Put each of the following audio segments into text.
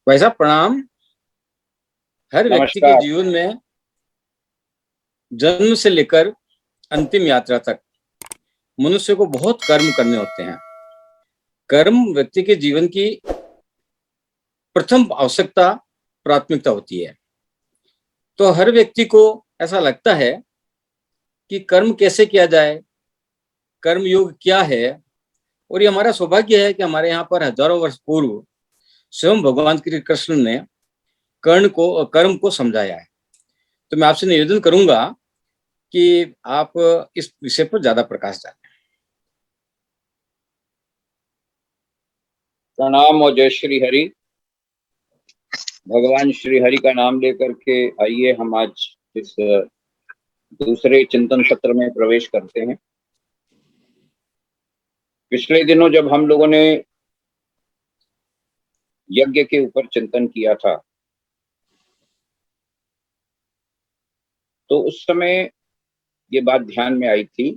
भाई साहब प्रणाम। हर व्यक्ति के नमस्कार। जीवन में जन्म से लेकर अंतिम यात्रा तक मनुष्य को बहुत कर्म करने होते हैं। कर्म व्यक्ति के जीवन की प्रथम आवश्यकता, प्राथमिकता होती है। तो हर व्यक्ति को ऐसा लगता है कि कर्म कैसे किया जाए, कर्म योग क्या है। और ये हमारा सौभाग्य है कि हमारे यहाँ पर हजारों वर्ष पूर्व स्वयं भगवान श्री कृष्ण ने कर्म को समझाया है। तो मैं आपसे निवेदन करूंगा कि आप इस विषय पर ज्यादा प्रकाश डालें। प्रणाम और जय श्री हरि। भगवान श्री हरि का नाम लेकर के आइए हम आज इस दूसरे चिंतन सत्र में प्रवेश करते हैं। पिछले दिनों जब हम लोगों ने यज्ञ के ऊपर चिंतन किया था तो उस समय ये बात ध्यान में आई थी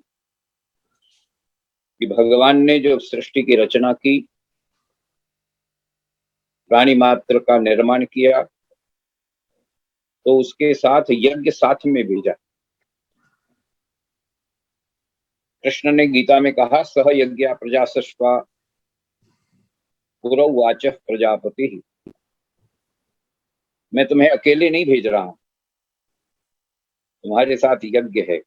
कि भगवान ने जो सृष्टि की रचना की, प्राणी मात्र का निर्माण किया, तो उसके साथ यज्ञ साथ में भेजा। कृष्ण ने गीता में कहा, सह यज्ञ प्रजा सृष्टा पुरोवाच प्रजापति। मैं तुम्हें अकेले नहीं भेज रहा हूं, तुम्हारे साथ यज्ञ है।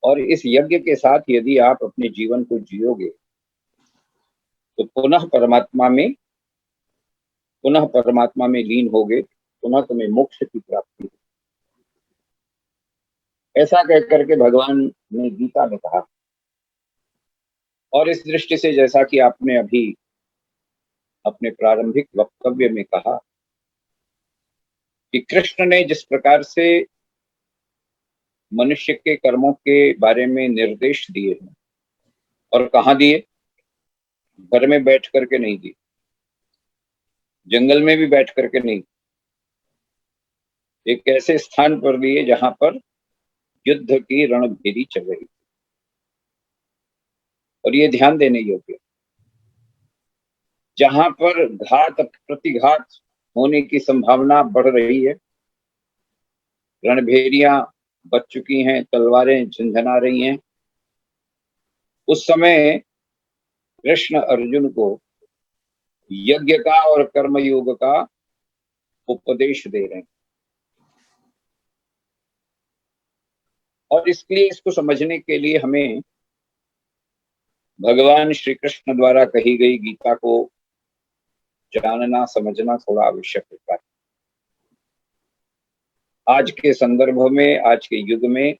और इस यज्ञ के साथ यदि आप अपने जीवन को जियोगे तो पुनः परमात्मा में लीन होगे, पुनः तुम्हें मोक्ष की प्राप्ति हो। ऐसा कह करके भगवान ने गीता में कहा। और इस दृष्टि से जैसा कि आपने अभी अपने प्रारंभिक वक्तव्य में कहा कि कृष्ण ने जिस प्रकार से मनुष्य के कर्मों के बारे में निर्देश दिए हैं, और कहाँ दिए? घर में बैठ करके नहीं दिए, जंगल में भी बैठ करके नहीं, एक ऐसे स्थान पर दिए जहां पर युद्ध की रणभेरी चल रही। और ये ध्यान देने योग्य, जहां पर घात प्रतिघात होने की संभावना बढ़ रही है, रणभेरियां बच चुकी हैं, तलवारें झंझना रही हैं, उस समय कृष्ण अर्जुन को यज्ञ का और कर्मयोग का उपदेश दे रहे हैं। और इसलिए इसको समझने के लिए हमें भगवान श्री कृष्ण द्वारा कही गई गीता को जानना समझना थोड़ा आवश्यक होता है। आज के संदर्भ में, आज के युग में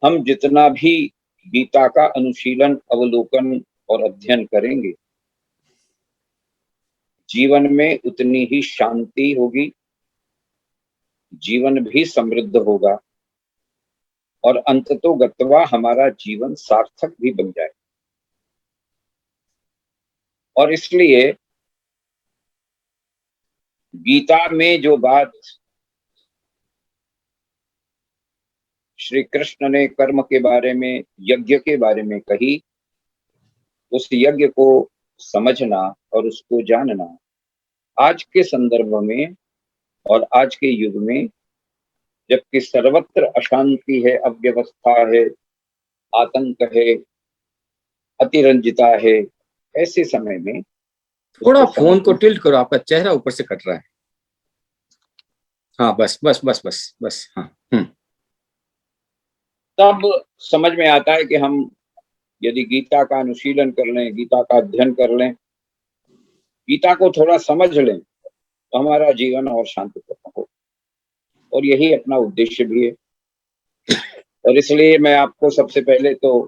हम जितना भी गीता का अनुशीलन, अवलोकन और अध्ययन करेंगे, जीवन में उतनी ही शांति होगी, जीवन भी समृद्ध होगा और अंततोगत्वा हमारा जीवन सार्थक भी बन जाए। और इसलिए गीता में जो बात श्री कृष्ण ने कर्म के बारे में, यज्ञ के बारे में कही, उस यज्ञ को समझना और उसको जानना आज के संदर्भ में और आज के युग में, जबकि सर्वत्र अशांति है, अव्यवस्था है, आतंक है, अतिरंजिता है, ऐसे समय में थोड़ा उसको फोन को समझना। टिल्ट करो, आपका चेहरा ऊपर से कट रहा है। हाँ, बस बस बस बस बस, हाँ। तब समझ में आता है कि हम यदि गीता का अनुशीलन कर लें, गीता का अध्ययन कर लें, गीता को थोड़ा समझ लें, तो हमारा जीवन और शांतिपूर्ण हो। और यही अपना उद्देश्य भी है। और इसलिए मैं आपको सबसे पहले तो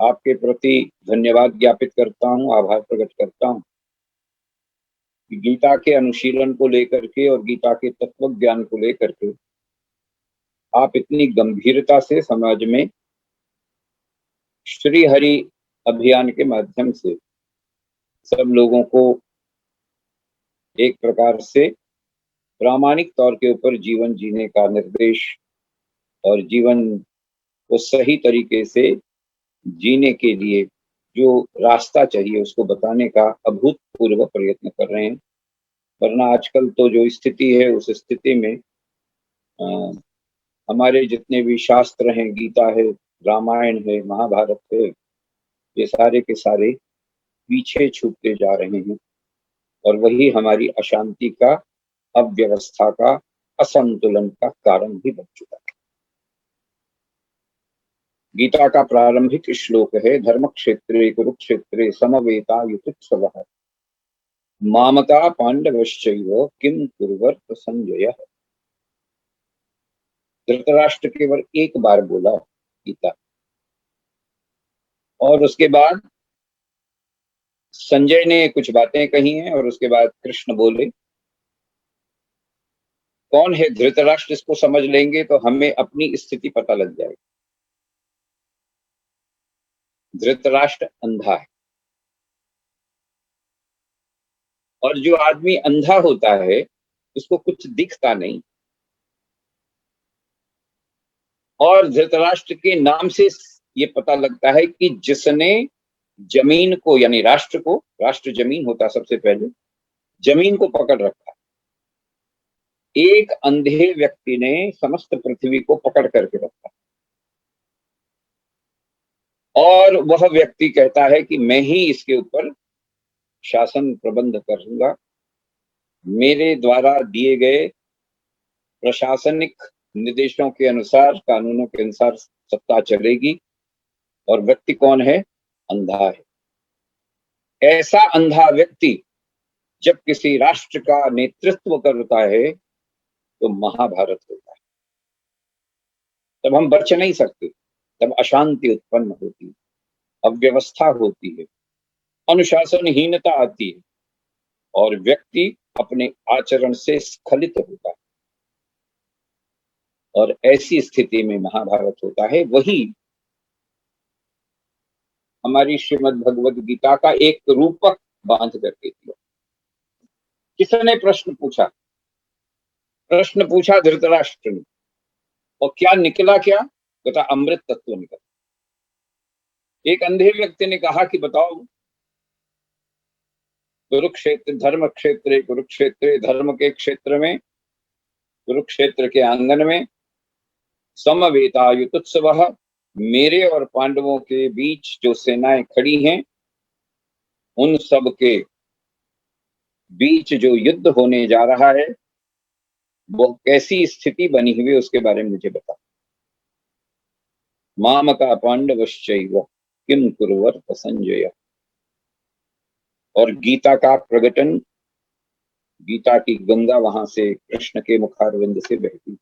आपके प्रति धन्यवाद ज्ञापित करता हूँ, आभार प्रकट करता हूँ कि गीता के अनुशीलन को लेकर के और गीता के तत्व ज्ञान को लेकर के आप इतनी गंभीरता से समाज में श्री हरि अभियान के माध्यम से सब लोगों को एक प्रकार से प्रामाणिक तौर के ऊपर जीवन जीने का निर्देश और जीवन को सही तरीके से जीने के लिए जो रास्ता चाहिए उसको बताने का अभूतपूर्व प्रयत्न कर रहे हैं। वरना आजकल तो जो स्थिति है उस स्थिति में हमारे जितने भी शास्त्र हैं, गीता है, रामायण है, महाभारत है, ये सारे के सारे पीछे छूटते जा रहे हैं और वही हमारी अशांति का, अव्यवस्था का, असंतुलन का कारण भी बन चुका है। गीता का प्रारंभिक श्लोक है, धर्म क्षेत्रे कुरुक्षेत्रे समवेतायुत्सवः मामका पांडवश्चैव किम कुर्वत संजय। धृतराष्ट्र केवल एक बार बोला गीता, और उसके बाद संजय ने कुछ बातें कही हैं और उसके बाद कृष्ण बोले। कौन है धृतराष्ट्र, इसको समझ लेंगे तो हमें अपनी स्थिति पता लग जाएगी। धृतराष्ट्र अंधा है, और जो आदमी अंधा होता है उसको कुछ दिखता नहीं, और धृतराष्ट्र के नाम से ये पता लगता है कि जिसने जमीन को, यानी राष्ट्र को, राष्ट्र जमीन होता सबसे पहले, जमीन को पकड़ रखा। एक अंधे व्यक्ति ने समस्त पृथ्वी को पकड़ करके रखा, और वह व्यक्ति कहता है कि मैं ही इसके ऊपर शासन प्रबंध करूंगा, मेरे द्वारा दिए गए प्रशासनिक निर्देशों के अनुसार, कानूनों के अनुसार सत्ता चलेगी। और व्यक्ति कौन है? अंधा है। ऐसा अंधा व्यक्ति जब किसी राष्ट्र का नेतृत्व करता है तो महाभारत होता है। तब हम बच नहीं सकते, तब अशांति उत्पन्न होती है, अव्यवस्था होती है, अनुशासनहीनता आती है, और व्यक्ति अपने आचरण से स्खलित होता है, और ऐसी स्थिति में महाभारत होता है। वही हमारी श्रीमद् भगवद गीता का एक रूपक बांध करके दिया। किसने प्रश्न पूछा? प्रश्न पूछा धृतराष्ट्र ने, और क्या निकला? क्या बता? अमृत तत्व निकला। एक अंधे व्यक्ति ने कहा कि बताओ, कुरुक्षेत्र धर्म क्षेत्र, कुरुक्षेत्र धर्म के क्षेत्र में, कुरुक्षेत्र के आंगन में, समवेतायुत्सवः, मेरे और पांडवों के बीच जो सेनाएं खड़ी हैं उन सब के बीच जो युद्ध होने जा रहा है वो कैसी स्थिति बनी हुई है उसके बारे में मुझे बता। मामका पांडवश्चैव किम कुर्वत संजय। और गीता का प्रकटन, गीता की गंगा वहां से कृष्ण के मुखारविंद से बहती।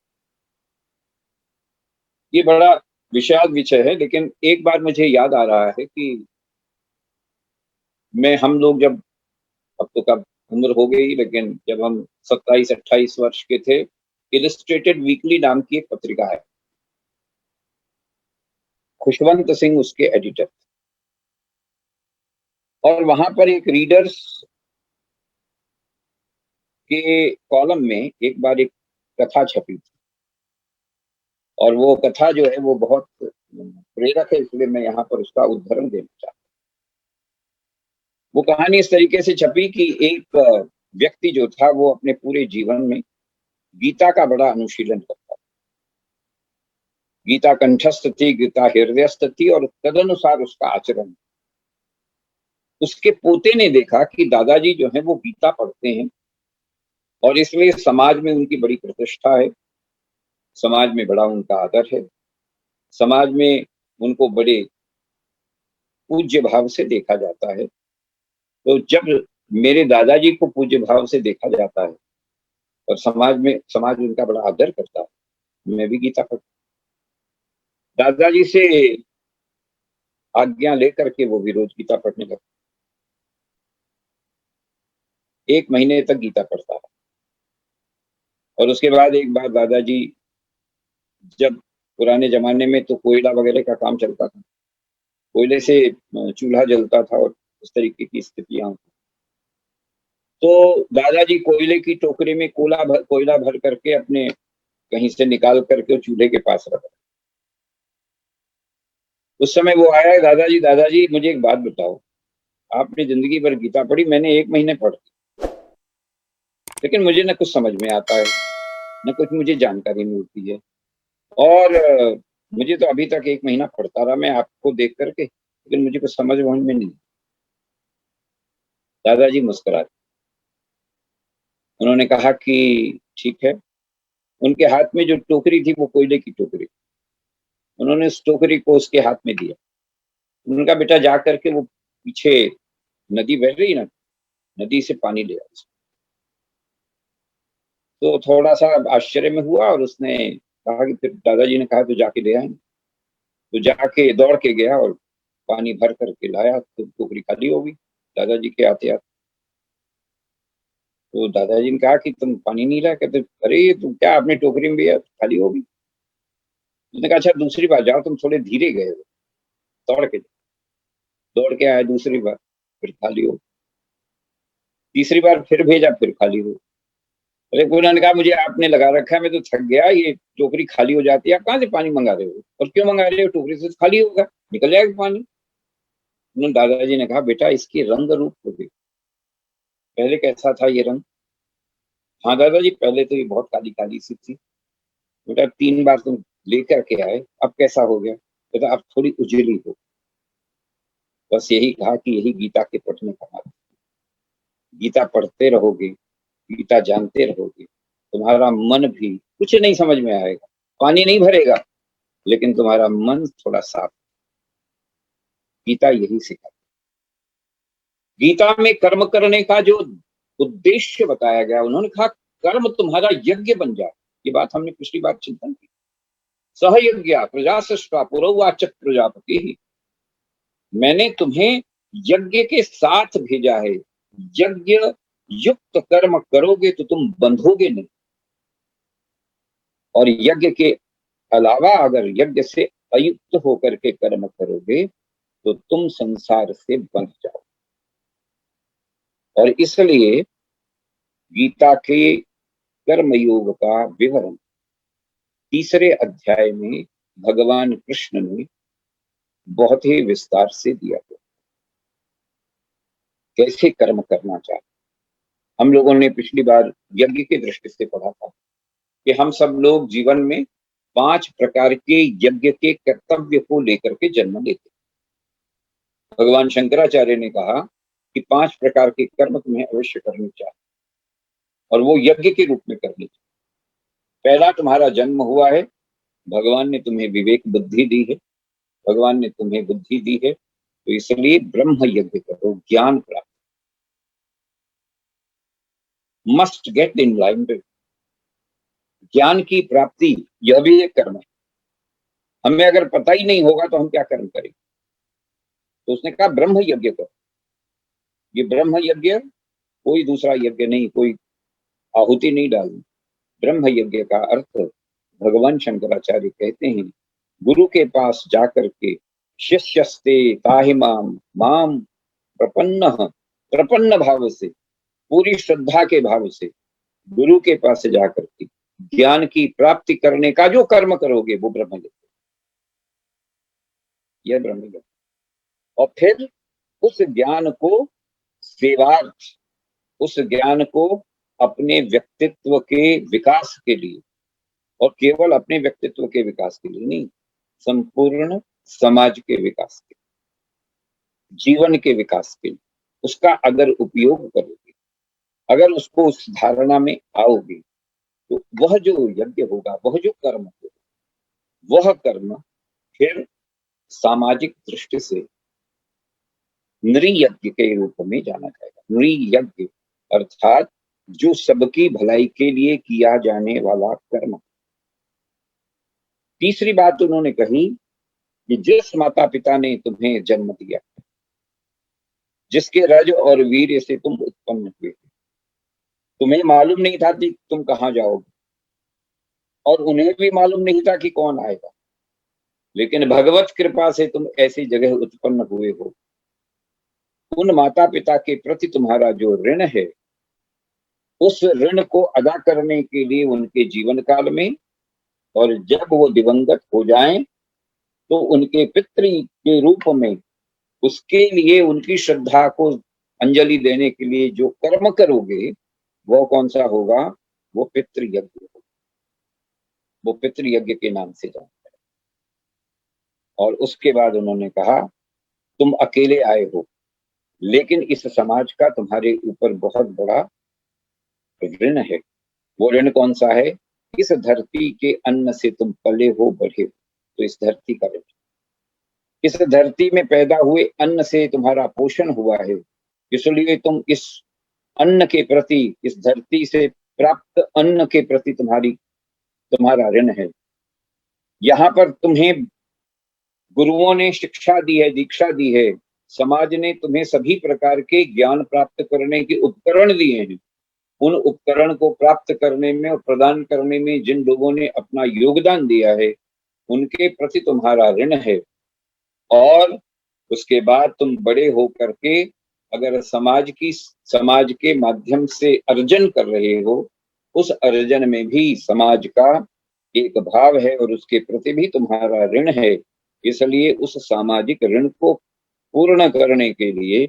ये बड़ा विषाद विषय है, लेकिन एक बार मुझे याद आ रहा है कि हम लोग जब, अब तो कब उम्र हो गई, लेकिन जब हम 27-28 वर्ष के थे, इलस्ट्रेटेड वीकली नाम की एक पत्रिका है, खुशवंत सिंह उसके एडिटर, और वहां पर एक रीडर्स के कॉलम में एक बार एक कथा छपी थी, और वो कथा जो है वो बहुत प्रेरक है, इसलिए मैं यहाँ पर उसका उदाहरण देना चाहता हूँ। वो कहानी इस तरीके से छपी कि एक व्यक्ति जो था वो अपने पूरे जीवन में गीता का बड़ा अनुशीलन करता था। गीता कंठस्थ थी, गीता हृदयस्थ थी, और तदनुसार उसका आचरण। उसके पोते ने देखा कि दादाजी जो है वो गीता पढ़ते हैं, और इसलिए समाज में उनकी बड़ी प्रतिष्ठा है, समाज में बड़ा उनका आदर है, समाज में उनको बड़े पूज्य भाव से देखा जाता है। तो जब मेरे दादाजी को पूज्य भाव से देखा जाता है और समाज उनका बड़ा आदर करता है, मैं भी गीता पढ़ता। दादाजी से आज्ञा लेकर के वो भी रोज गीता पढ़ने लगा। 1 महीने तक गीता पढ़ता रहा, और उसके बाद एक बार दादाजी, जब पुराने जमाने में तो कोयला वगैरह का काम चलता था, कोयले से चूल्हा जलता था और इस तरीके की स्थितियां होती, तो दादाजी कोयले की टोकरी में कोयला भर करके अपने कहीं से निकाल करके चूल्हे के पास रखा। उस समय वो आया, दादाजी मुझे एक बात बताओ, आपने जिंदगी भर गीता पढ़ी, मैंने 1 महीने पढ़ी, लेकिन मुझे न कुछ समझ में आता है, न कुछ मुझे जानकारी मिलती है, और मुझे तो अभी तक 1 महीना पढ़ता रहा मैं आपको देख करके, लेकिन मुझे कुछ समझ में नहीं। दादाजी मुस्कुराए। उन्होंने कहा कि ठीक है। उनके हाथ में जो टोकरी थी वो कोयले की टोकरी। उन्होंने उस टोकरी को उसके हाथ में दिया। उन्होंने कहा, बेटा जा करके वो पीछे नदी बह रही है ना, नदी से पानी ले आओ। तो थोड़ा-सा आश्चर्य में हुआ और उसने कहा कि फिर दादाजी ने कहा तो जाके ले आएँगे। तो जाके दौड़ के गया और पानी भर कर के लाया, तो टोकरी खाली हो गई दादाजी के आते-आते। तो दादाजी ने कहा कि तुम पानी नहीं लाए? कहते, अरे तुम क्या, आपने टोकरी में दिया खाली हो गई। उसने कहा, अच्छा दूसरी बार जाओ, तुम थोड़े धीरे गए हो, दौड़ के दौड़ के आए दूसरी बार, फिर खाली हो। तीसरी बार फिर भेजा, फिर खाली हो। अरे कोई उन्होंने कहा, मुझे आपने लगा रखा है, मैं तो थक गया, ये टोकरी खाली हो जाती है, आप कहाँ से पानी मंगा रहे हो? और क्यों मंगा रहे हो? टोकरी से तो खाली होगा, निकल जाएगा पानी। उन्होंने दादाजी ने कहा, बेटा इसकी रंग रूप को देख, पहले कैसा था ये रंग? हाँ दादाजी, पहले तो ये बहुत काली-काली सी थी। बेटा 3 बार तुम लेकर के आए, अब कैसा हो गया? बेटा अब थोड़ी उजली हो। बस यही कहा कि यही गीता के पठने का मतलब। गीता पढ़ते रहोगे, गीता जानते रहोगे, तुम्हारा मन भी कुछ नहीं समझ में आएगा, पानी नहीं भरेगा, लेकिन तुम्हारा मन थोड़ा साफ। गीता यही सिखाती है। गीता में कर्म करने का जो उद्देश्य बताया गया, उन्होंने कहा कर्म तुम्हारा यज्ञ बन जाए। ये बात हमने पिछली बार चिंतन की। सहयज्ञ प्रजा सृष्टा पुरोवाच प्रजापति। मैंने तुम्हें यज्ञ के साथ भेजा है। यज्ञ युक्त कर्म करोगे तो तुम बंधोगे नहीं, और यज्ञ के अलावा अगर यज्ञ से अयुक्त होकर के कर्म करोगे तो तुम संसार से बंध जाओ। और इसलिए गीता के कर्म योग का विवरण 3रे अध्याय में भगवान कृष्ण ने बहुत ही विस्तार से दिया है। कैसे कर्म करना चाहिए। हम लोगों ने पिछली बार यज्ञ की दृष्टि से पढ़ा था कि हम सब लोग जीवन में 5 प्रकार के यज्ञ के कर्तव्य को लेकर के जन्म लेते। भगवान शंकराचार्य ने कहा कि 5 प्रकार के कर्म तुम्हें अवश्य करने चाहिए, और वो यज्ञ के रूप में करने चाहिए। पहला, तुम्हारा जन्म हुआ है, भगवान ने तुम्हें विवेक बुद्धि दी है, भगवान ने तुम्हें बुद्धि दी है, तो इसलिए ब्रह्म यज्ञ करो, ज्ञान प्राप्त। मस्ट गेट इनलाइटमेंट, ज्ञान की प्राप्ति, यह भी एक कर्म है। हमें अगर पता ही नहीं होगा तो हम क्या कर्म करेंगे? तो उसने कहा ब्रह्म यज्ञ करो। ये ब्रह्म यज्ञ कोई दूसरा यज्ञ नहीं, कोई आहुति नहीं डालनी। ब्रह्म यज्ञ का अर्थ भगवान शंकराचार्य कहते हैं, गुरु के पास जाकर के शिष्यस्ते ताहि माम माम प्रपन्न, प्रपन्न भाव से, पूरी श्रद्धा के भाव से गुरु के पास से जाकर के ज्ञान की प्राप्ति करने का जो कर्म करोगे वो ब्रह्म यज्ञ, यह ब्रह्म यज्ञ। और फिर उस ज्ञान को सेवार्थ, उस ज्ञान को अपने व्यक्तित्व के विकास के लिए, और केवल अपने व्यक्तित्व के विकास के लिए नहीं, संपूर्ण समाज के विकास के, जीवन के विकास के लिए उसका अगर उपयोग करोगे, अगर उसको उस धारणा में आओगे, तो वह जो यज्ञ होगा, वह जो कर्म होगा, वह कर्म फिर सामाजिक दृष्टि से नृयज्ञ के रूप में जाना जाएगा। नृयज्ञ अर्थात जो सबकी भलाई के लिए किया जाने वाला कर्म। तीसरी बात उन्होंने कही कि जिस माता पिता ने तुम्हें जन्म दिया, जिसके रज और वीर्य से तुम उत्पन्न हुए, तुम्हें मालूम नहीं था कि तुम कहाँ जाओगे, और उन्हें भी मालूम नहीं था कि कौन आएगा, लेकिन भगवत कृपा से तुम ऐसी जगह उत्पन्न हुए हो। उन माता पिता के प्रति तुम्हारा जो ऋण है, उस ऋण को अदा करने के लिए उनके जीवन काल में, और जब वो दिवंगत हो जाएं, तो उनके पितृ के रूप में उसके लिए उनकी श्रद्धा को अंजलि देने के लिए जो कर्म करोगे वो कौन सा होगा? वो पितृयज्ञ होगा। वो पितृयज्ञ के नाम से जाना है। और उसके बाद उन्होंने कहा तुम अकेले आए हो, लेकिन इस समाज का तुम्हारे ऊपर बहुत बड़ा ऋण है। वो ऋण कौन सा है? इस धरती के अन्न से तुम पले हो बढ़े हो, तो इस धरती का ऋण। इस धरती में पैदा हुए अन्न से तुम्हारा पोषण हुआ है, इसलिए तुम इस अन्न के प्रति, इस धरती से प्राप्त अन्न के प्रति तुम्हारा ऋण है। यहाँ पर तुम्हें गुरुओं ने शिक्षा दी है, दीक्षा दी है, समाज ने तुम्हें सभी प्रकार के ज्ञान प्राप्त करने के उपकरण दिए हैं। उन उपकरण को प्राप्त करने में और प्रदान करने में जिन लोगों ने अपना योगदान दिया है, उनके प्रति तुम्हारा ऋण है। और उसके बाद तुम बड़े हो करके अगर समाज के माध्यम से अर्जन कर रहे हो, उस अर्जन में भी समाज का एक भाव है और उसके प्रति भी तुम्हारा ऋण है। इसलिए उस सामाजिक ऋण को पूर्ण करने के लिए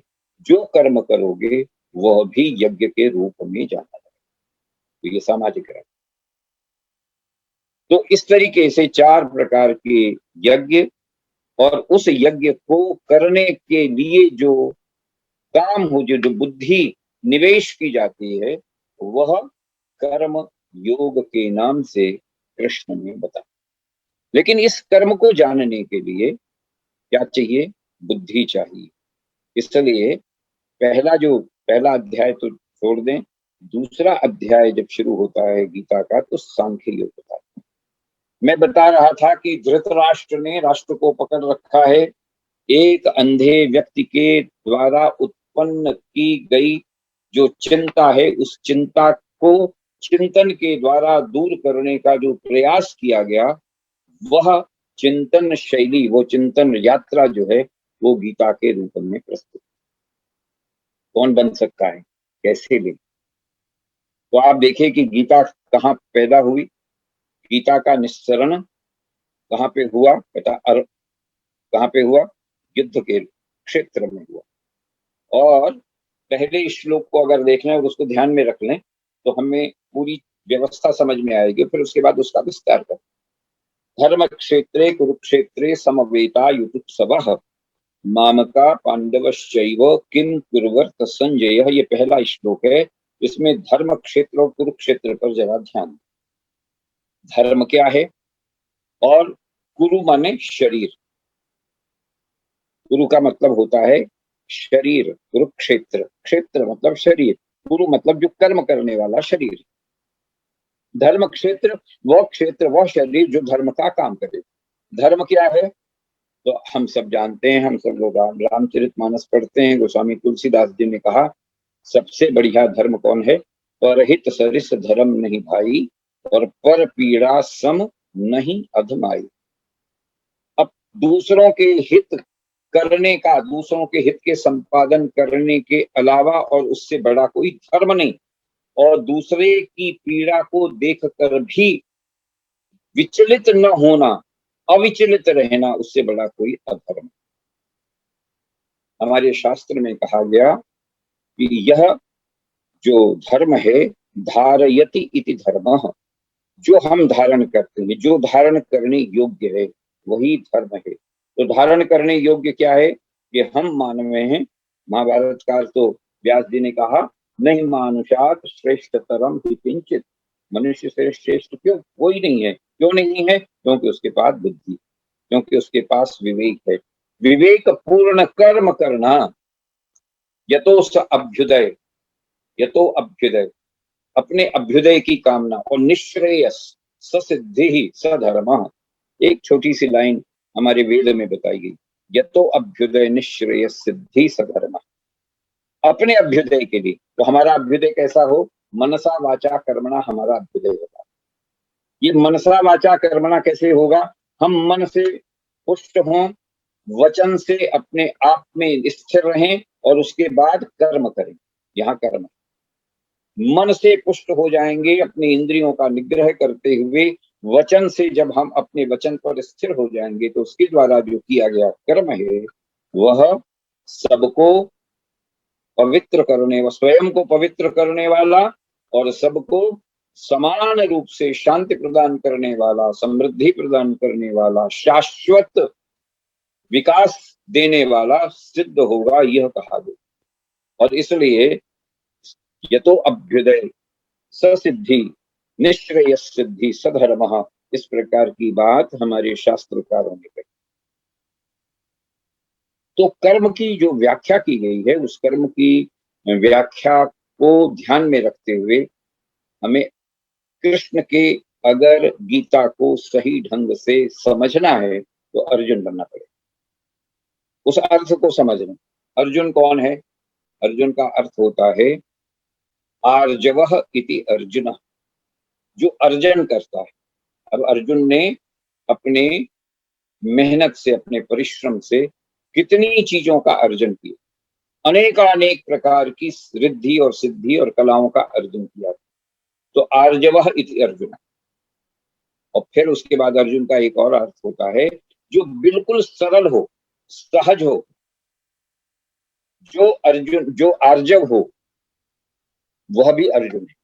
जो कर्म करोगे वह भी यज्ञ के रूप में जाना है। तो ये सामाजिक ऋण। तो इस तरीके से 4 प्रकार के यज्ञ, और उस यज्ञ को करने के लिए जो काम हो, जो बुद्धि निवेश की जाती है, वह कर्म योग के नाम से कृष्ण ने बताया। लेकिन इस कर्म को जानने के लिए क्या चाहिए? बुद्धि चाहिए। इसलिए पहला अध्याय तो छोड़ दें, दूसरा अध्याय जब शुरू होता है गीता का तो सांख्य योग होता है। मैं बता रहा था कि धृतराष्ट्र ने राष्ट्र को पकड़ रखा है। एक अंधे व्यक्ति के द्वारा उत्पन्न की गई जो चिंता है, उस चिंता को चिंतन के द्वारा दूर करने का जो प्रयास किया गया, वह चिंतन शैली, वो चिंतन यात्रा जो है, वो गीता के रूप में प्रस्तुत। कौन बन सकता है? कैसे ले? तो आप देखिए कि गीता कहाँ पैदा हुई। गीता का निस्सरण कहाँ पे हुआ? कहाँ पे हुआ? युद्ध के क्षेत्र में हुआ। और पहले श्लोक को अगर देख लें और उसको ध्यान में रख लें तो हमें पूरी व्यवस्था समझ में आएगी। फिर उसके बाद उसका विस्तार करें। धर्म क्षेत्रे कुरुक्षेत्रे समवेता युयुत्सवः मामका पांडवश्चैव किम कुर्वत संजय। ये पहला श्लोक है। इसमें धर्म क्षेत्र और कुरुक्षेत्र पर जरा ध्यान। धर्म क्या है? और कुरु माने शरीर। कुरु का मतलब होता है शरीर। कुरुक्षेत्र, क्षेत्र मतलब शरीर, कुरु मतलब जो कर्म करने वाला शरीर। धर्म क्षेत्र वह शरीर जो धर्म का काम करे। धर्म क्या है? तो हम सब जानते हैं, हम सब लोग रामचरितमानस पढ़ते हैं। गोस्वामी तुलसीदास जी ने कहा सबसे बढ़िया धर्म कौन है? परहित सरिस धर्म नहीं भाई, और पर पीड़ा सम नहीं अधमाई। अब दूसरों के हित करने का, दूसरों के हित के संपादन करने के अलावा और उससे बड़ा कोई धर्म नहीं। और दूसरे की पीड़ा को देखकर भी विचलित न होना, अविचलित रहना, उससे बड़ा कोई अधर्म। हमारे शास्त्र में कहा गया कि यह जो धर्म है, धारयति इति धर्मः, जो हम धारण करते हैं, जो धारण करने योग्य है, वही धर्म है। तो धारण करने योग्य क्या है? कि हम मानव हैं। महाभारत काल तो व्यास जी ने कहा नहीं मानुषात श्रेष्ठतरम हि किंचित। मनुष्य से श्रेष्ठ क्यों? कोई नहीं है। क्यों नहीं है? क्योंकि उसके पास बुद्धि, क्योंकि उसके पास विवेक है। विवेक पूर्ण कर्म करना, यतो अभ्युदय, यतो अभ्युदय, अपने अभ्युदय की कामना, और निश्रेयस ससिद्धि सधर्म। एक छोटी सी लाइन हमारे वेद में बताई गई, यतो अभ्युदय निश्रेयस सिद्धि सधर्म। अपने अभ्युदय के लिए। तो हमारा अभ्युदय कैसा हो? मनसा वाचा कर्मणा हमारा अभ्युदय होगा। ये मनसा वाचा कर्मणा कैसे होगा? हम मन से पुष्ट हों, वचन से अपने आप में स्थिर रहें, और उसके बाद कर्म करें। यहाँ कर्म मन से पुष्ट हो जाएंगे, अपने इंद्रियों का निग्रह करते हुए वचन से जब हम अपने वचन पर स्थिर हो जाएंगे तो उसके द्वारा जो किया गया कर्म है वह सबको पवित्र करने व स्वयं को पवित्र करने वाला और सबको समान रूप से शांति प्रदान करने वाला, समृद्धि प्रदान करने वाला, शाश्वत विकास देने वाला सिद्ध होगा, यह कहा गया। और इसलिए यतो अभ्युदय ससिद्धि निश्रेयस सिद्धि सधर्मः, इस प्रकार की बात हमारे शास्त्रकारों ने कही। तो कर्म की जो व्याख्या की गई है उस कर्म की व्याख्या को ध्यान में रखते हुए हमें कृष्ण के अगर गीता को सही ढंग से समझना है तो अर्जुन बनना पड़ेगा, उस अर्थ को समझना। अर्जुन कौन है? अर्जुन का अर्थ होता है आर्जवः इति अर्जुन, जो अर्जन करता है। अब अर्जुन ने अपने मेहनत से, अपने परिश्रम से कितनी चीजों का अर्जन किया, अनेकानेक प्रकार की रिद्धि और सिद्धि और कलाओं का अर्जन किया। तो आर्जवः इति अर्जुन। और फिर उसके बाद अर्जुन का एक और अर्थ होता है जो बिल्कुल सरल हो, सहज हो, जो अर्जुन, जो आर्जव हो, वह भी अर्जुन है।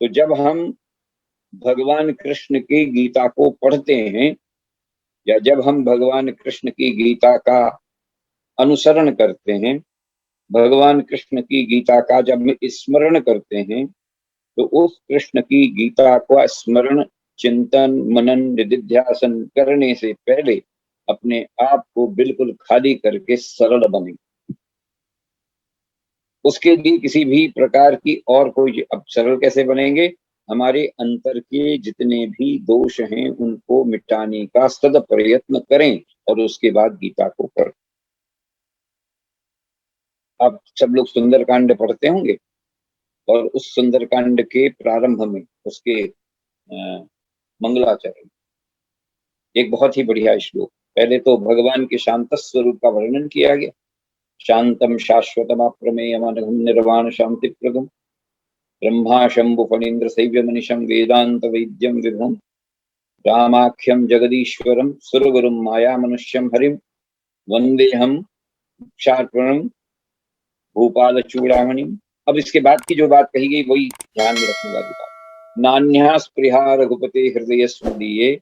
तो जब हम भगवान कृष्ण की गीता को पढ़ते हैं या जब हम भगवान कृष्ण की गीता का अनुसरण करते हैं, भगवान कृष्ण की गीता का जब हम स्मरण करते हैं, तो उस कृष्ण की गीता को स्मरण, चिंतन, मनन, निधिध्यासन करने से पहले अपने आप को बिल्कुल खाली करके सरल बने। उसके लिए किसी भी प्रकार की और कोई, अब सरल कैसे बनेंगे? हमारे अंतर के जितने भी दोष हैं उनको मिटाने का सद प्रयत्न करें और उसके बाद गीता को पढ़ें। आप सब लोग सुंदरकांड पढ़ते होंगे और उस सुंदरकांड के प्रारंभ में उसके मंगलाचरण एक बहुत ही बढ़िया श्लोक। पहले तो भगवान के शांत स्वरूप का वर्णन किया गया, शांतम शाश्वतम अप्रमेयमनघम निर्वाण शांति प्रदम ब्रह्मा शंभु फणीन्द्र शैव्य मनीषम वेदांत वैद्यम विभुम रामाख्यम जगदीश्वरम सुरगुरुम माया मनुष्यम हरिम वंदेहम क्षार्पणम भूपाल चूड़ामणिम। अब इसके बाद की जो बात कही गई वही ध्यान में रखने वाली बात। नान्या स्पृहा रघुपते हृदय स्मदीये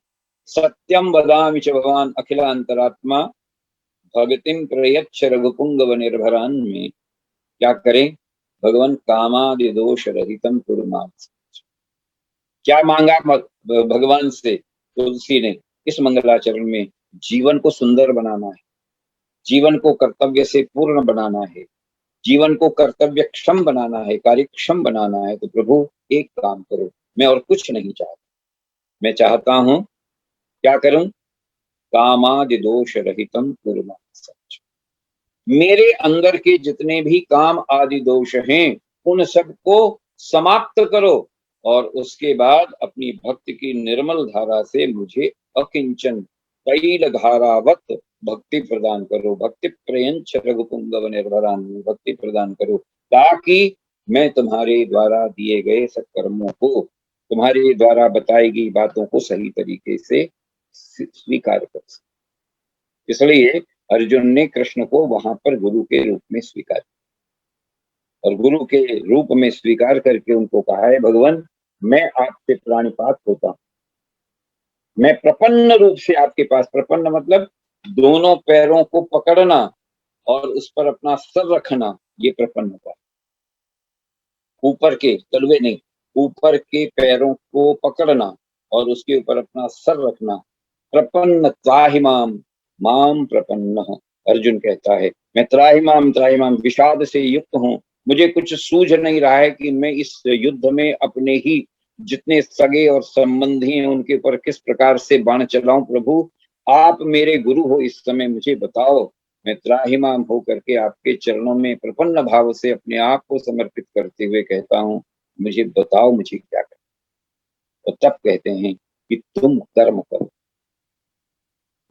सत्यम वदामि च भगवान अखिलांतरात्मा भगतिम प्रयच्छ रघुपुंगव निर्भरान में। क्या करें? भगवान कामादि दोष रहितम कुरुमां। क्या मांगा भगवान से तुलसी ने इस मंगलाचरण में? जीवन को सुंदर बनाना है, जीवन को कर्तव्य से पूर्ण बनाना है, जीवन को कर्तव्य क्षम बनाना है, कार्यक्षम बनाना है। तो प्रभु एक काम करो, मैं और कुछ नहीं चाहता, मैं चाहता हूं क्या करूं? कामादि दोष रहितम कुरुमां सच। मेरे अंदर के जितने भी काम आदि दोष हैं उन सबको समाप्त करो और उसके बाद अपनी भक्ति की निर्मल धारा से मुझे अकिंचन तैल धारावत भक्ति प्रदान करो। भक्ति प्रयंच रघुपुंगव निर्भरान में भक्ति प्रदान करो, ताकि मैं तुम्हारे द्वारा दिए गए सत्कर्मों को, तुम्हारे द्वारा बताई गई बातों को सही तरीके से स्वीकार कर सके। इसलिए अर्जुन ने कृष्ण को वहां पर गुरु के रूप में स्वीकार किया और गुरु के रूप में स्वीकार करके उनको कहा है, भगवान मैं आपसे प्राणिपात होता हूं, मैं प्रपन्न रूप से आपके पास, प्रपन्न मतलब दोनों पैरों को पकड़ना और उस पर अपना सर रखना, ये प्रपन्नता। ऊपर के तलवे नहीं, ऊपर के पैरों को पकड़ना और उसके ऊपर अपना सर रखना। प्रपन्न त्राहिमाम माम प्रपन्न, अर्जुन कहता है मैं त्राहिमाम विषाद से युक्त हूं, मुझे कुछ सूझ नहीं रहा है कि मैं इस युद्ध में अपने ही जितने सगे और संबंधी हैं उनके ऊपर किस प्रकार से बाण चलाऊं। प्रभु आप मेरे गुरु हो, इस समय मुझे बताओ। मैं त्राहिमाम होकर के आपके चरणों में प्रपन्न भाव से अपने आप को समर्पित करते हुए कहता हूं, मुझे बताओ मुझे क्या करना। तो तब कहते हैं कि तुम कर्म करो,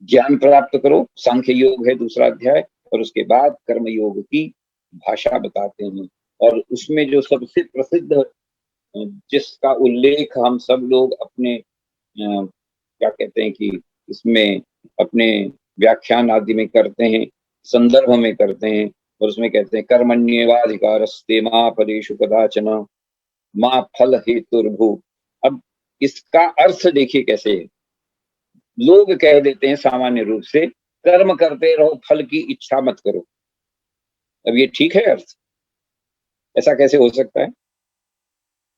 ज्ञान प्राप्त करो, सांख्य योग है दूसरा अध्याय, और उसके बाद कर्म योग की भाषा बताते हैं। और उसमें जो सबसे प्रसिद्ध जिसका उल्लेख हम सब लोग अपने क्या कहते हैं कि इसमें अपने व्याख्यान आदि में करते हैं, संदर्भ में करते हैं, और उसमें कहते हैं कर्मण्येवाधिकारस्ते मा फलेषु कदाचन मा फल हेतुर्भु। अब इसका अर्थ देखिए कैसे है। लोग कह देते हैं सामान्य रूप से, कर्म करते रहो, फल की इच्छा मत करो। अब ये ठीक है अर्थ? ऐसा कैसे हो सकता है?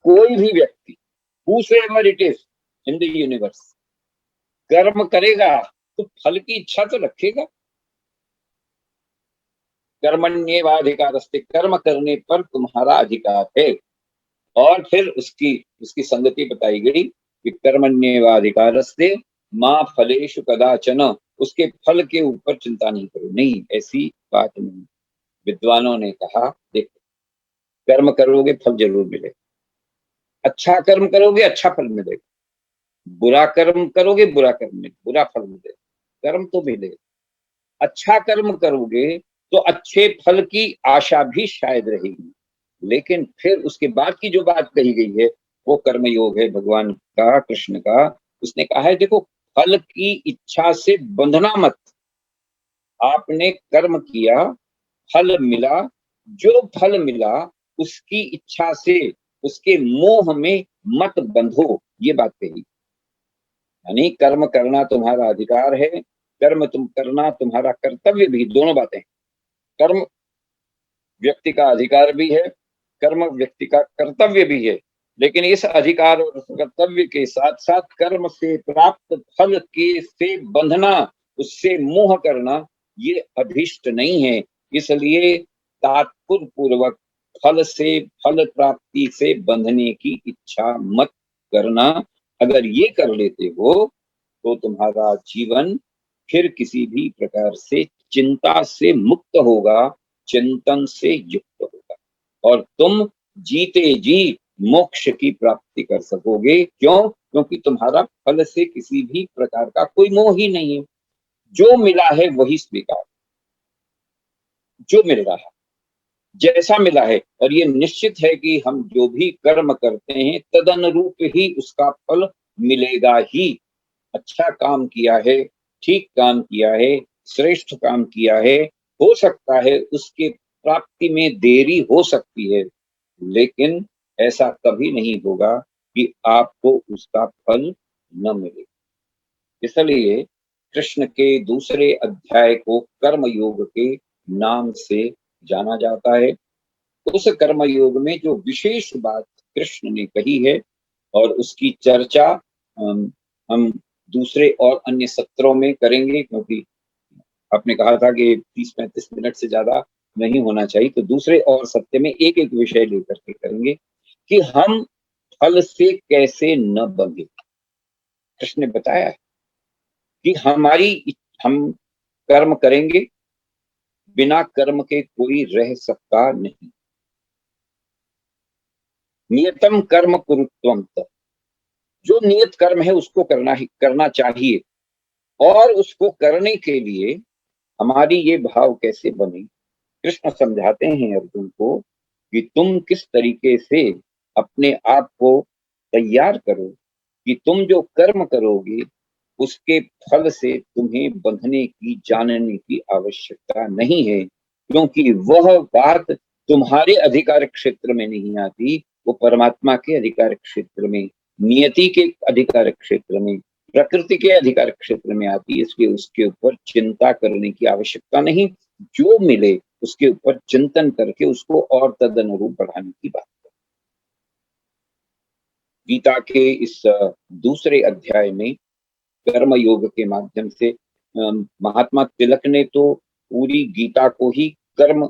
कोई भी व्यक्ति, whosoever it is in the universe, कर्म करेगा तो फल की इच्छा तो रखेगा। कर्मण्येवाधिकारस्ते, कर्म करने पर तुम्हारा अधिकार है। और फिर उसकी उसकी संगति बताई गई कि कर्मण्येवाधिकारस्ते मा फलेषु कदाचन, उसके फल के ऊपर चिंता नहीं करो। नहीं, ऐसी बात नहीं। विद्वानों ने कहा देखो, कर्म करोगे फल जरूर मिलेगा, अच्छा कर्म करोगे अच्छा फल मिलेगा, बुरा कर्म करोगे बुरा फल मिलेगा, कर्म तो मिलेगा। अच्छा कर्म करोगे तो अच्छे फल की आशा भी शायद रहेगी, लेकिन फिर उसके बाद की जो बात कही गई है वो कर्म योग है भगवान का, कृष्ण का। उसने कहा है देखो, फल की इच्छा से बंधना मत। आपने कर्म किया, फल मिला, जो फल मिला उसकी इच्छा से, उसके मोह में मत बंधो, ये बात कही। यानी कर्म करना तुम्हारा अधिकार है, कर्म तुम करना तुम्हारा कर्तव्य भी, दोनों बातें। कर्म व्यक्ति का अधिकार भी है, कर्म व्यक्ति का कर्तव्य भी है, लेकिन इस अधिकार और कर्तव्य के साथ साथ कर्म से प्राप्त फल के से बंधना, उससे मोह करना, ये अभिष्ट नहीं है। इसलिए तात्पर्य पूर्वक फल से, फल प्राप्ति से बंधने की इच्छा मत करना। अगर ये कर लेते हो तो तुम्हारा जीवन फिर किसी भी प्रकार से चिंता से मुक्त होगा, चिंतन से युक्त होगा, और तुम जीते जी मोक्ष की प्राप्ति कर सकोगे। क्यों? क्योंकि तुम्हारा फल से किसी भी प्रकार का कोई मोह ही नहीं है। जो मिला है वही स्वीकार, जो मिल रहा है, जैसा मिला है, और ये निश्चित है कि हम जो भी कर्म करते हैं तदनुरूप ही उसका फल मिलेगा ही। अच्छा काम किया है, ठीक काम किया है, श्रेष्ठ काम किया है, हो सकता है उसके प्राप्ति में देरी हो सकती है, लेकिन ऐसा कभी नहीं होगा कि आपको उसका फल न मिले। इसलिए कृष्ण के दूसरे अध्याय को कर्म योग के नाम से जाना जाता है। उस कर्म योग में जो विशेष बात कृष्ण ने कही है, और उसकी चर्चा हम दूसरे और अन्य सत्रों में करेंगे, क्योंकि आपने कहा था कि 30-35 मिनट से ज्यादा नहीं होना चाहिए, तो दूसरे और सत्र में एक एक विषय लेकर के करेंगे कि हम फल से कैसे न बंधे। कृष्ण ने बताया कि हम कर्म करेंगे, बिना कर्म के कोई रह सकता नहीं। नियतम कर्म कुरुत्वम, जो नियत कर्म है उसको करना चाहिए। और उसको करने के लिए हमारी ये भाव कैसे बने, कृष्ण समझाते हैं अर्जुन को कि तुम किस तरीके से अपने आप को तैयार करो कि तुम जो कर्म करोगे उसके फल से तुम्हें बंधने की, जानने की आवश्यकता नहीं है, क्योंकि वह बात तुम्हारे अधिकार क्षेत्र में नहीं आती, वो परमात्मा के अधिकार क्षेत्र में, नियति के अधिकार क्षेत्र में, प्रकृति के अधिकार क्षेत्र में आती है। इसलिए उसके ऊपर चिंता करने की आवश्यकता नहीं, जो मिले उसके ऊपर चिंतन करके उसको और तदनुरूप बढ़ाने की बात। गीता के इस दूसरे अध्याय में कर्म योग के माध्यम से महात्मा तिलक ने तो पूरी गीता को ही कर्म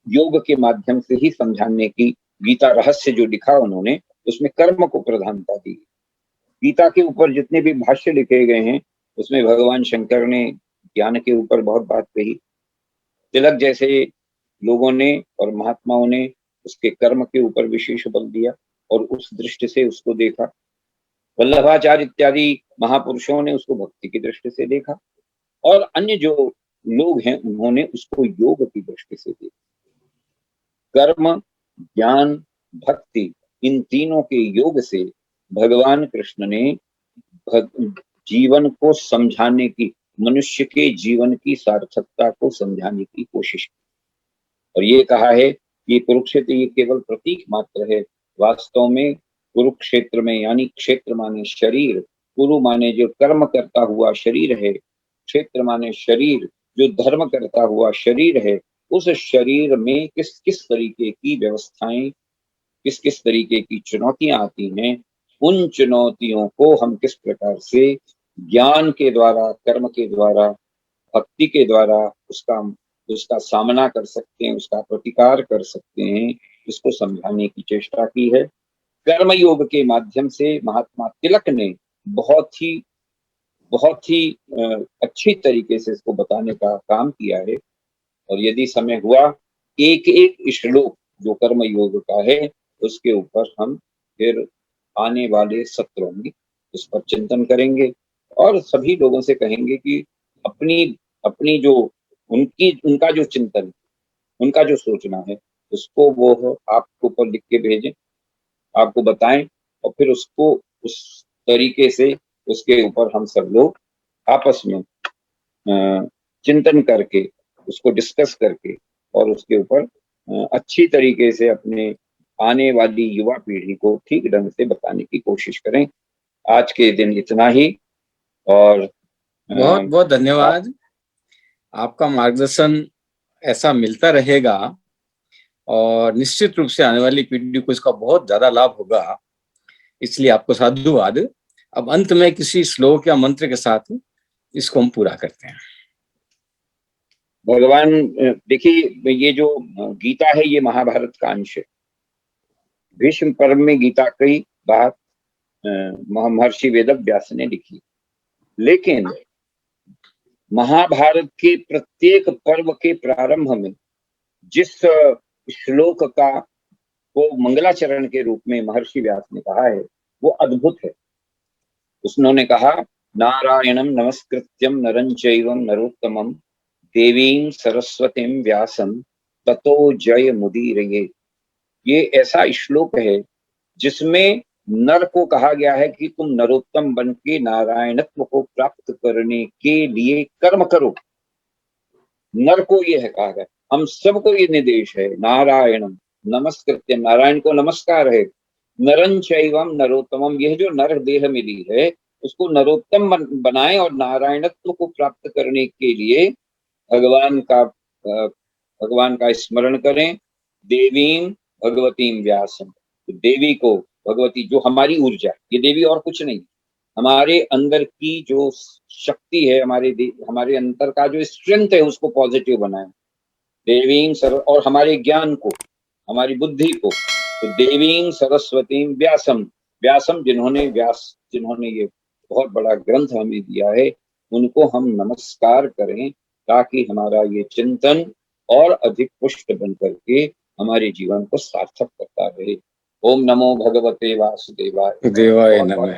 योग के माध्यम से ही समझाने की, गीता रहस्य जो लिखा उन्होंने उसमें कर्म को प्रधानता दी। गीता के ऊपर जितने भी भाष्य लिखे गए हैं उसमें भगवान शंकर ने ज्ञान के ऊपर बहुत बात कही, तिलक जैसे लोगों ने और महात्माओं ने उसके कर्म के ऊपर विशेष बल दिया और उस दृष्टि से उसको देखा। वल्लभाचार्य इत्यादि महापुरुषों ने उसको भक्ति की दृष्टि से देखा, और अन्य जो लोग हैं उन्होंने उसको योग की दृष्टि से देखा। कर्म, ज्ञान, भक्ति, इन तीनों के योग से भगवान कृष्ण ने जीवन को समझाने की, मनुष्य के जीवन की सार्थकता को समझाने की कोशिश की और ये कहा है कि कुरुक्षेत्र ये केवल प्रतीक मात्र है। वास्तव में कुरुक्षेत्र में, यानी क्षेत्र माने शरीर, कुरु माने जो कर्म करता हुआ शरीर है, क्षेत्र माने शरीर जो धर्म करता हुआ शरीर है, उस शरीर में किस किस तरीके की व्यवस्थाएं, किस किस तरीके की चुनौतियां आती हैं, उन चुनौतियों को हम किस प्रकार से ज्ञान के द्वारा, कर्म के द्वारा, भक्ति के द्वारा उसका उसका सामना कर सकते हैं, उसका प्रतिकार कर सकते हैं, इसको समझाने की चेष्टा की है। कर्म योग के माध्यम से महात्मा तिलक ने बहुत ही अच्छी तरीके से इसको बताने का काम किया है और यदि समय हुआ एक एक श्लोक जो कर्म योग का है उसके ऊपर हम फिर आने वाले सत्रों में इस पर चिंतन करेंगे और सभी लोगों से कहेंगे कि अपनी अपनी जो उनका जो चिंतन, उनका जो सोचना है उसको वो आपके ऊपर लिख के भेजें, आपको बताएं और फिर उसको उस तरीके से उसके ऊपर हम सब लोग आपस में चिंतन करके, उसको डिस्कस करके और उसके ऊपर अच्छी तरीके से अपने आने वाली युवा पीढ़ी को ठीक ढंग से बताने की कोशिश करें। आज के दिन इतना ही और बहुत बहुत धन्यवाद। आपका मार्गदर्शन ऐसा मिलता रहेगा और निश्चित रूप से आने वाली पीढ़ी को इसका बहुत ज्यादा लाभ होगा, इसलिए आपको साधुवाद। अब अंत में किसी श्लोक या मंत्र के साथ इसको हम पूरा करते हैं। भगवान, देखिए ये जो गीता है ये महाभारत का अंश है। भीष्म पर्व में गीता की बात महर्षि वेदव्यास ने लिखी, लेकिन महाभारत के प्रत्येक पर्व के प्रारंभ में जिस श्लोक का को मंगलाचरण के रूप में महर्षि व्यास ने कहा है वो अद्भुत है। उन्होंने कहा, नारायणं नमस्कृत्यं नरं चैव नरोत्तमं देवीं सरस्वतीं व्यासं ततो जय मुदीरये। ये ऐसा श्लोक है जिसमें नर को कहा गया है कि तुम नरोत्तम बन के नारायणत्व को प्राप्त करने के लिए कर्म करो। नर को ये है कहा गया, हम सबको ये निर्देश है, नारायणम नमस्कृत्य, नारायण को नमस्कार है, नरं चैवम नरोत्तमम, यह जो नर देह मिली है उसको नरोत्तम बनाएं और नारायणत्व को प्राप्त करने के लिए भगवान का स्मरण करें। देवीं भगवतीं व्यासम, तो देवी को, भगवती जो हमारी ऊर्जा, ये देवी और कुछ नहीं, हमारे अंदर की जो शक्ति है, हमारे अंदर का जो स्ट्रेंथ है उसको पॉजिटिव बनाएं। देवीं और हमारे ज्ञान को, हमारी बुद्धि को, तो देवीं सरस्वती व्यासम, व्यासम जिन्होंने ये बहुत बड़ा ग्रंथ हमें दिया है उनको हम नमस्कार करें ताकि हमारा ये चिंतन और अधिक पुष्ट बन करके हमारे जीवन को सार्थक करता रहे। ओम नमो भगवते वासुदेवाय। देवाय नमः।